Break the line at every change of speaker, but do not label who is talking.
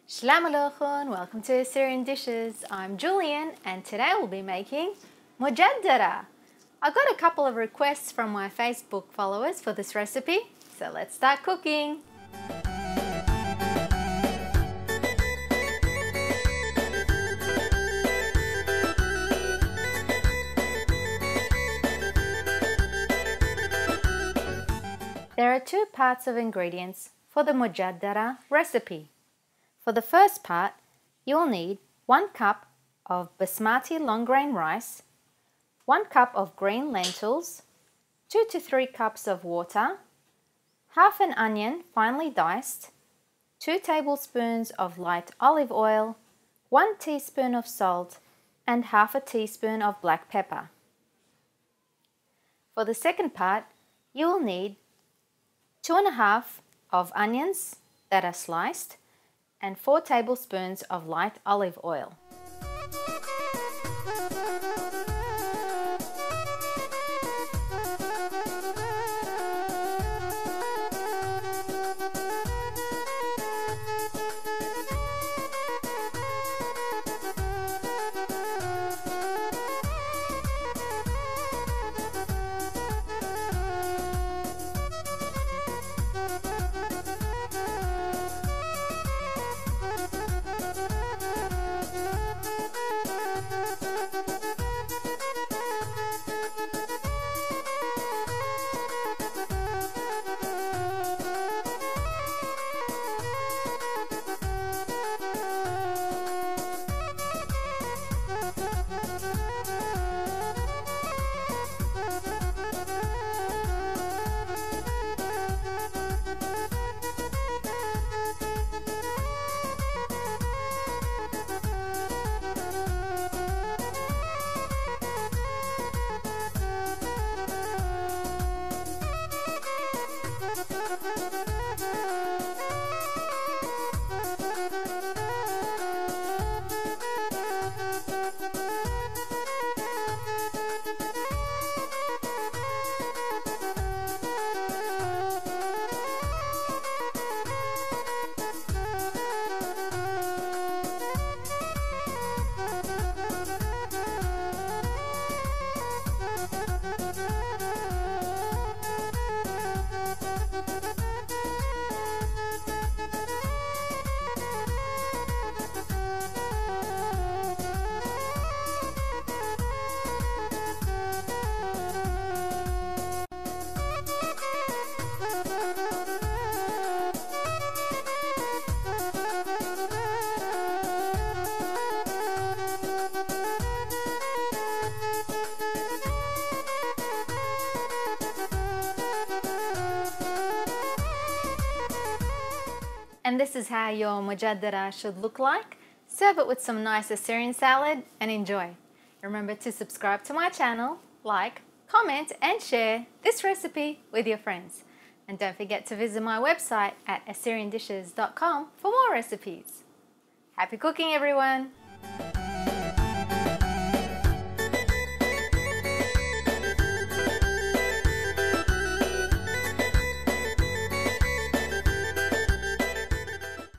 Shalom Aleichem, welcome to Assyrian Dishes. I'm Julian and today we'll be making mujaddara. I got a couple of requests from my Facebook followers for this recipe, so let's start cooking. There are two parts of ingredients for the mujaddara recipe. For the first part, you'll need 1 cup of basmati long grain rice, 1 cup of green lentils, 2 to 3 cups of water, half an onion finely diced, 2 tablespoons of light olive oil, 1 teaspoon of salt, and half a teaspoon of black pepper. For the second part, you will need 2½ of onions that are sliced, and 4 tablespoons of light olive oil. And this is how your mujaddara should look like. Serve it with some nice Assyrian salad and enjoy. Remember to subscribe to my channel, like, comment and share this recipe with your friends. And don't forget to visit my website at assyriandishes.com for more recipes. Happy cooking everyone!